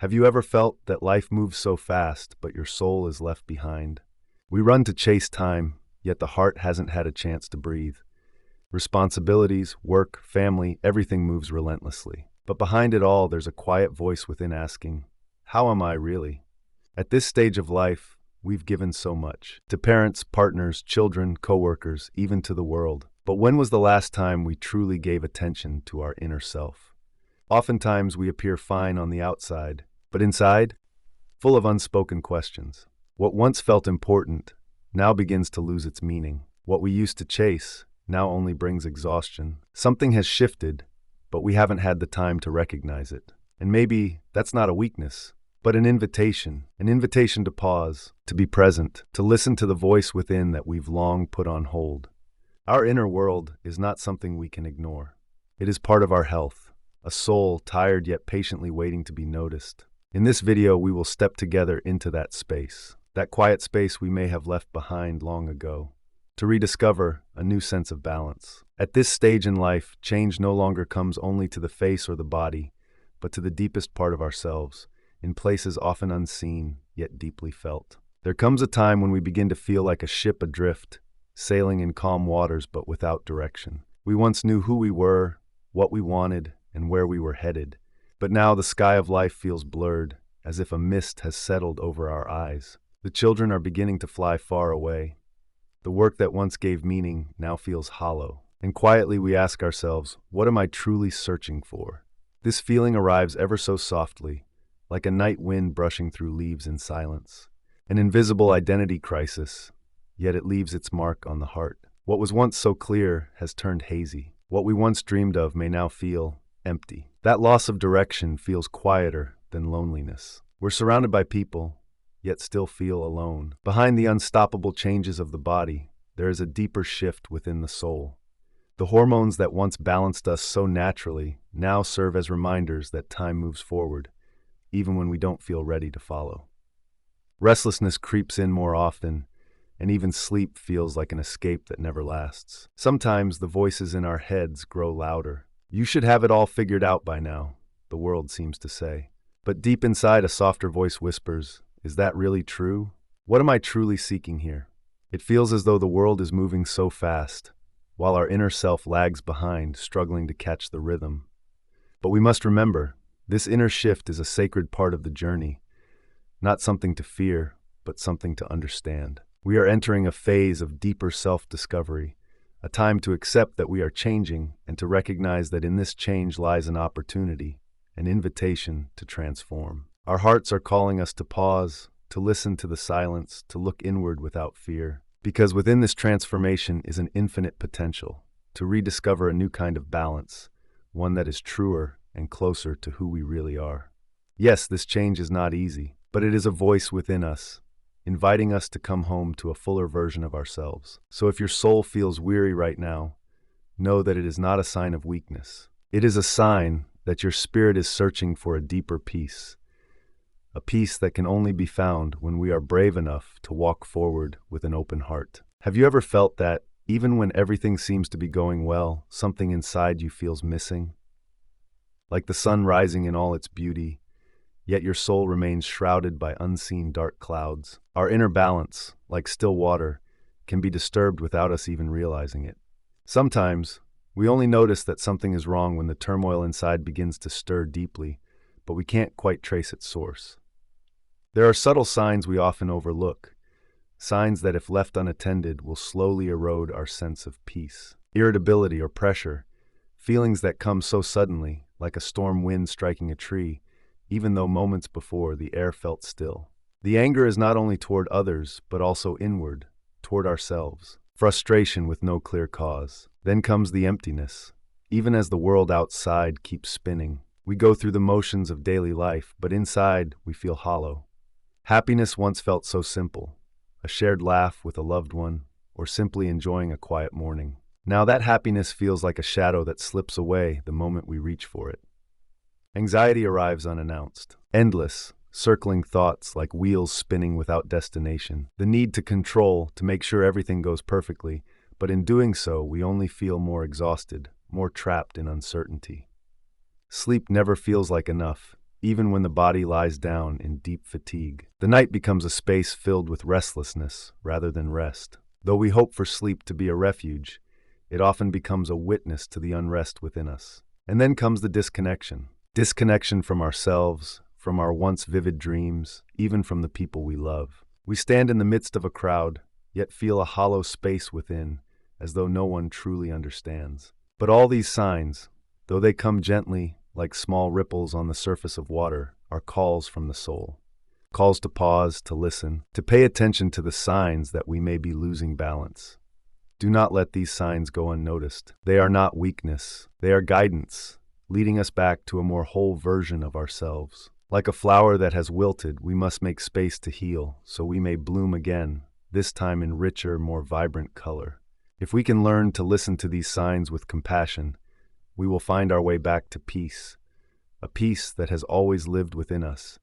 Have you ever felt that life moves so fast, but your soul is left behind? We run to chase time, yet the heart hasn't had a chance to breathe. Responsibilities, work, family, everything moves relentlessly. But behind it all, there's a quiet voice within asking, how am I really? At this stage of life, we've given so much. To parents, partners, children, coworkers, even to the world. But when was the last time we truly gave attention to our inner self? Oftentimes we appear fine on the outside, but inside, full of unspoken questions. What once felt important now begins to lose its meaning. What we used to chase now only brings exhaustion. Something has shifted, but we haven't had the time to recognize it. And maybe that's not a weakness, but an invitation to pause, to be present, to listen to the voice within that we've long put on hold. Our inner world is not something we can ignore. It is part of our health, a soul tired yet patiently waiting to be noticed. In this video, we will step together into that space, that quiet space we may have left behind long ago, to rediscover a new sense of balance. At this stage in life, change no longer comes only to the face or the body, but to the deepest part of ourselves, in places often unseen, yet deeply felt. There comes a time when we begin to feel like a ship adrift, sailing in calm waters but without direction. We once knew who we were, what we wanted, and where we were headed. But now the sky of life feels blurred, as if a mist has settled over our eyes. The children are beginning to fly far away. The work that once gave meaning now feels hollow. And quietly we ask ourselves, what am I truly searching for? This feeling arrives ever so softly, like a night wind brushing through leaves in silence. An invisible identity crisis, yet it leaves its mark on the heart. What was once so clear has turned hazy. What we once dreamed of may now feel empty. That loss of direction feels quieter than loneliness. We're surrounded by people, yet still feel alone. Behind the unstoppable changes of the body, there is a deeper shift within the soul. The hormones that once balanced us so naturally now serve as reminders that time moves forward, even when we don't feel ready to follow. Restlessness creeps in more often, and even sleep feels like an escape that never lasts. Sometimes the voices in our heads grow louder. You should have it all figured out by now, the world seems to say. But deep inside, a softer voice whispers, is that really true? What am I truly seeking here? It feels as though the world is moving so fast, while our inner self lags behind, struggling to catch the rhythm. But we must remember, this inner shift is a sacred part of the journey, not something to fear, but something to understand. We are entering a phase of deeper self-discovery, a time to accept that we are changing and to recognize that in this change lies an opportunity, an invitation to transform. Our hearts are calling us to pause, to listen to the silence, to look inward without fear. Because within this transformation is an infinite potential, to rediscover a new kind of balance, one that is truer and closer to who we really are. Yes, this change is not easy, but it is a voice within us, inviting us to come home to a fuller version of ourselves. So if your soul feels weary right now, know that it is not a sign of weakness. It is a sign that your spirit is searching for a deeper peace, a peace that can only be found when we are brave enough to walk forward with an open heart. Have you ever felt that, even when everything seems to be going well, something inside you feels missing? Like the sun rising in all its beauty, yet your soul remains shrouded by unseen dark clouds. Our inner balance, like still water, can be disturbed without us even realizing it. Sometimes, we only notice that something is wrong when the turmoil inside begins to stir deeply, but we can't quite trace its source. There are subtle signs we often overlook, signs that if left unattended will slowly erode our sense of peace. Irritability or pressure, feelings that come so suddenly, like a storm wind striking a tree, even though moments before the air felt still. The anger is not only toward others, but also inward, toward ourselves. Frustration with no clear cause. Then comes the emptiness. Even as the world outside keeps spinning, we go through the motions of daily life, but inside we feel hollow. Happiness once felt so simple, a shared laugh with a loved one, or simply enjoying a quiet morning. Now that happiness feels like a shadow that slips away the moment we reach for it. Anxiety arrives unannounced, endless, circling thoughts like wheels spinning without destination. The need to control, to make sure everything goes perfectly, but in doing so, we only feel more exhausted, more trapped in uncertainty. Sleep never feels like enough, even when the body lies down in deep fatigue. The night becomes a space filled with restlessness rather than rest. Though we hope for sleep to be a refuge, it often becomes a witness to the unrest within us. And then comes the disconnection. Disconnection from ourselves, from our once vivid dreams, even from the people we love. We stand in the midst of a crowd, yet feel a hollow space within, as though no one truly understands. But all these signs, though they come gently, like small ripples on the surface of water, are calls from the soul. Calls to pause, to listen, to pay attention to the signs that we may be losing balance. Do not let these signs go unnoticed. They are not weakness. They are guidance, leading us back to a more whole version of ourselves. Like a flower that has wilted, we must make space to heal, so we may bloom again, this time in richer, more vibrant color. If we can learn to listen to these signs with compassion, we will find our way back to peace, a peace that has always lived within us,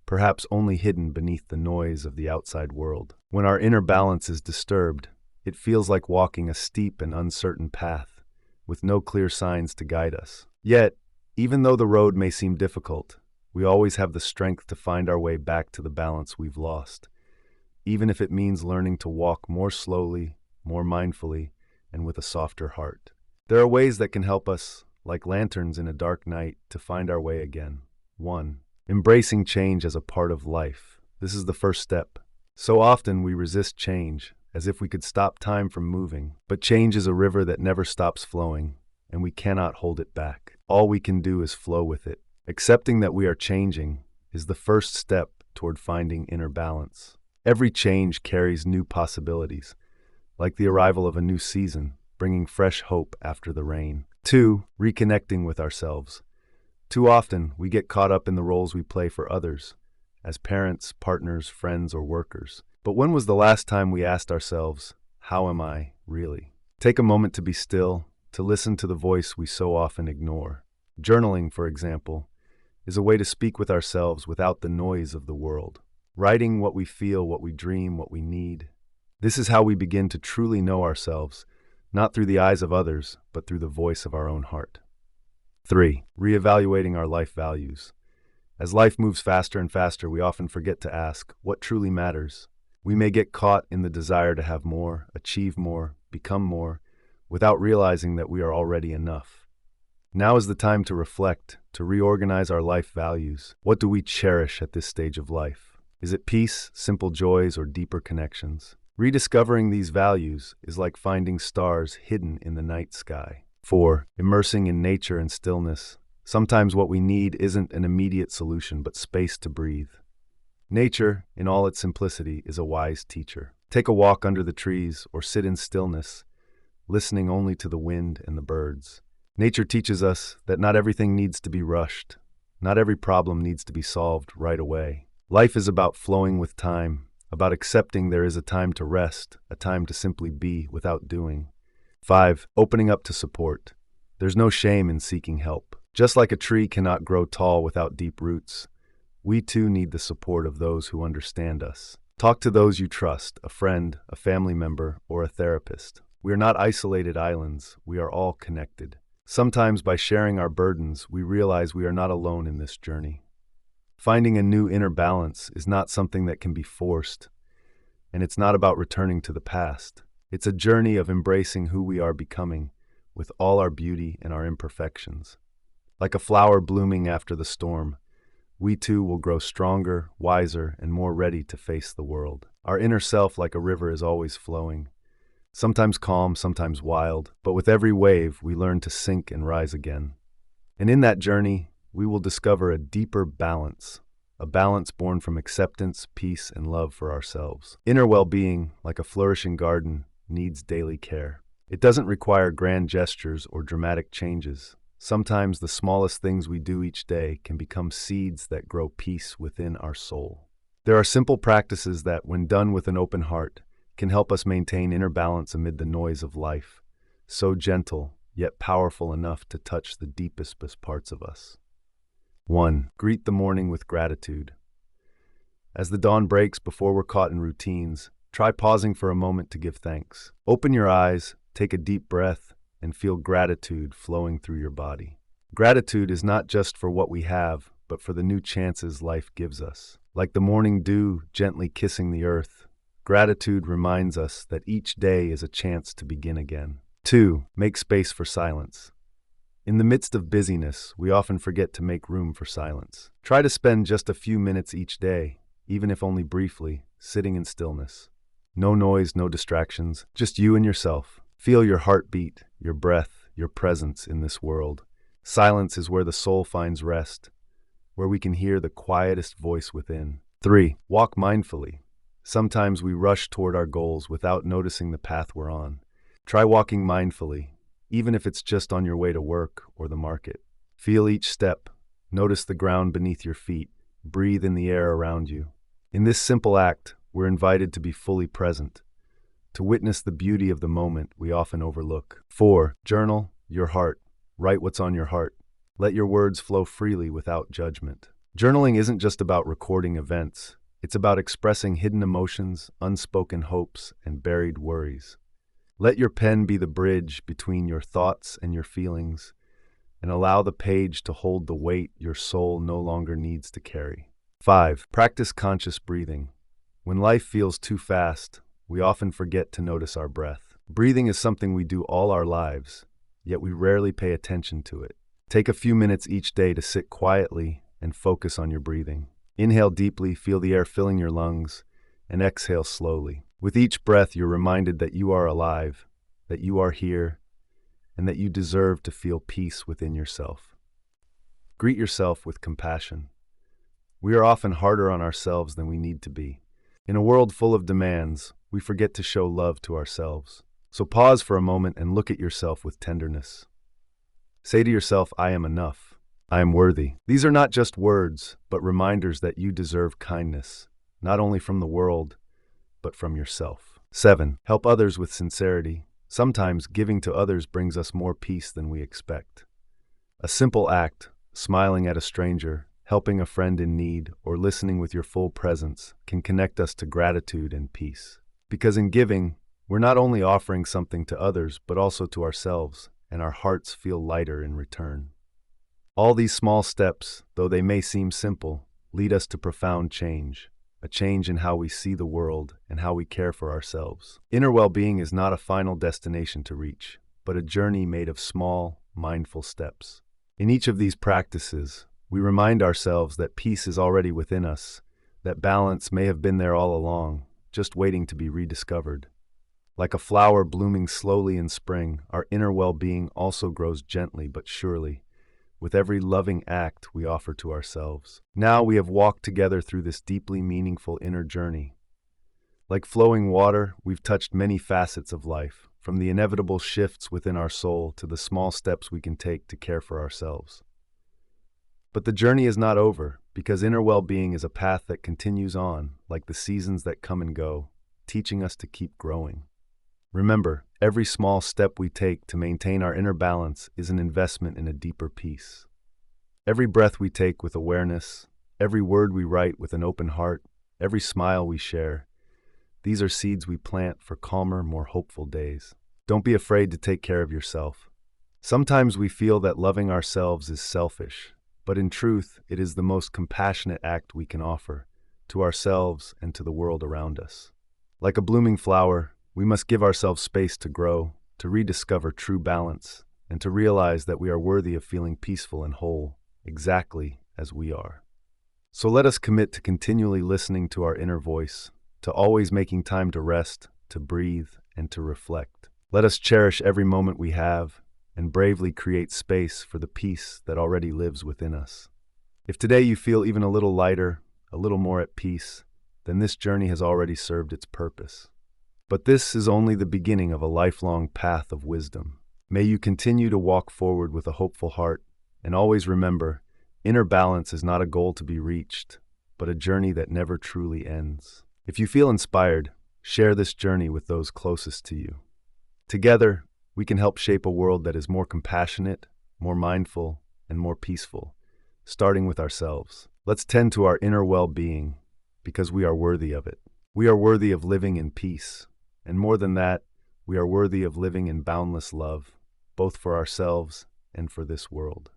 perhaps only hidden beneath the noise of the outside world. When our inner balance is disturbed, it feels like walking a steep and uncertain path, with no clear signs to guide us. Yet, even though the road may seem difficult, we always have the strength to find our way back to the balance we've lost, even if it means learning to walk more slowly, more mindfully, and with a softer heart. There are ways that can help us, like lanterns in a dark night, to find our way again. 1. Embracing change as a part of life. This is the first step. So often we resist change, as if we could stop time from moving. But change is a river that never stops flowing, and we cannot hold it back. All we can do is flow with it. Accepting that we are changing is the first step toward finding inner balance. Every change carries new possibilities, like the arrival of a new season, bringing fresh hope after the rain. 2. Reconnecting with ourselves. Too often, we get caught up in the roles we play for others, as parents, partners, friends, or workers. But when was the last time we asked ourselves, how am I, really? Take a moment to be still, to listen to the voice we so often ignore. Journaling, for example, is a way to speak with ourselves without the noise of the world. Writing what we feel, what we dream, what we need. This is how we begin to truly know ourselves, not through the eyes of others, but through the voice of our own heart. 3. Reevaluating our life values. As life moves faster and faster, we often forget to ask, what truly matters? We may get caught in the desire to have more, achieve more, become more, without realizing that we are already enough. Now is the time to reflect, to reorganize our life values. What do we cherish at this stage of life? Is it peace, simple joys, or deeper connections? Rediscovering these values is like finding stars hidden in the night sky. 4. Immersing in nature and stillness. Sometimes what we need isn't an immediate solution, but space to breathe. Nature, in all its simplicity, is a wise teacher. Take a walk under the trees or sit in stillness, listening only to the wind and the birds. Nature teaches us that not everything needs to be rushed. Not every problem needs to be solved right away. Life is about flowing with time, about accepting there is a time to rest, a time to simply be without doing. 5. Opening up to support. There's no shame in seeking help. Just like a tree cannot grow tall without deep roots, we too need the support of those who understand us. Talk to those you trust, a friend, a family member, or a therapist. We are not isolated islands, we are all connected. Sometimes by sharing our burdens, we realize we are not alone in this journey. Finding a new inner balance is not something that can be forced, and it's not about returning to the past. It's a journey of embracing who we are becoming, with all our beauty and our imperfections. Like a flower blooming after the storm, we too will grow stronger, wiser, and more ready to face the world. Our inner self, like a river, is always flowing, sometimes calm, sometimes wild, but with every wave we learn to sink and rise again. And in that journey, we will discover a deeper balance, a balance born from acceptance, peace, and love for ourselves. Inner well-being, like a flourishing garden, needs daily care. It doesn't require grand gestures or dramatic changes. Sometimes the smallest things we do each day can become seeds that grow peace within our soul. There are simple practices that, when done with an open heart, can help us maintain inner balance amid the noise of life, so gentle, yet powerful enough to touch the deepest parts of us. 1. Greet the morning with gratitude. As the dawn breaks before we're caught in routines, try pausing for a moment to give thanks. Open your eyes, take a deep breath, and feel gratitude flowing through your body. Gratitude is not just for what we have, but for the new chances life gives us. Like the morning dew gently kissing the earth, gratitude reminds us that each day is a chance to begin again. 2. Make space for silence. In the midst of busyness, we often forget to make room for silence. Try to spend just a few minutes each day, even if only briefly, sitting in stillness. No noise, no distractions, just you and yourself. Feel your heartbeat, your breath, your presence in this world. Silence is where the soul finds rest, where we can hear the quietest voice within. 3. Walk mindfully. Sometimes we rush toward our goals without noticing the path we're on. Try walking mindfully, even if it's just on your way to work or the market. Feel each step, notice the ground beneath your feet, breathe in the air around you. In this simple act, we're invited to be fully present, to witness the beauty of the moment we often overlook. 4. Journal your heart. Write what's on your heart. Let your words flow freely without judgment. Journaling isn't just about recording events. It's about expressing hidden emotions, unspoken hopes, and buried worries. Let your pen be the bridge between your thoughts and your feelings, and allow the page to hold the weight your soul no longer needs to carry. 5. Practice conscious breathing. When life feels too fast, we often forget to notice our breath. Breathing is something we do all our lives, yet we rarely pay attention to it. Take a few minutes each day to sit quietly and focus on your breathing. Inhale deeply, feel the air filling your lungs, and exhale slowly. With each breath, you're reminded that you are alive, that you are here, and that you deserve to feel peace within yourself. Greet yourself with compassion. We are often harder on ourselves than we need to be. In a world full of demands, we forget to show love to ourselves. So pause for a moment and look at yourself with tenderness. Say to yourself, I am enough. I am worthy. These are not just words, but reminders that you deserve kindness, not only from the world, but from yourself. 7. Help others with sincerity. Sometimes giving to others brings us more peace than we expect. A simple act, smiling at a stranger, helping a friend in need, or listening with your full presence can connect us to gratitude and peace. Because in giving, we're not only offering something to others, but also to ourselves, and our hearts feel lighter in return. All these small steps, though they may seem simple, lead us to profound change, a change in how we see the world and how we care for ourselves. Inner well-being is not a final destination to reach, but a journey made of small, mindful steps. In each of these practices, we remind ourselves that peace is already within us, that balance may have been there all along, just waiting to be rediscovered. Like a flower blooming slowly in spring, our inner well-being also grows gently but surely, with every loving act we offer to ourselves. Now we have walked together through this deeply meaningful inner journey. Like flowing water, we've touched many facets of life, from the inevitable shifts within our soul to the small steps we can take to care for ourselves. But the journey is not over, because inner well-being is a path that continues on, like the seasons that come and go, teaching us to keep growing. Remember, every small step we take to maintain our inner balance is an investment in a deeper peace. Every breath we take with awareness, every word we write with an open heart, every smile we share, these are seeds we plant for calmer, more hopeful days. Don't be afraid to take care of yourself. Sometimes we feel that loving ourselves is selfish, but in truth, it is the most compassionate act we can offer, to ourselves and to the world around us. Like a blooming flower, we must give ourselves space to grow, to rediscover true balance, and to realize that we are worthy of feeling peaceful and whole, exactly as we are. So let us commit to continually listening to our inner voice, to always making time to rest, to breathe, and to reflect. Let us cherish every moment we have, and bravely create space for the peace that already lives within us. If today you feel even a little lighter, a little more at peace, then this journey has already served its purpose. But this is only the beginning of a lifelong path of wisdom. May you continue to walk forward with a hopeful heart, and always remember, inner balance is not a goal to be reached, but a journey that never truly ends. If you feel inspired, share this journey with those closest to you. Together, we can help shape a world that is more compassionate, more mindful, and more peaceful, starting with ourselves. Let's tend to our inner well-being, because we are worthy of it. We are worthy of living in peace, and more than that, we are worthy of living in boundless love, both for ourselves and for this world.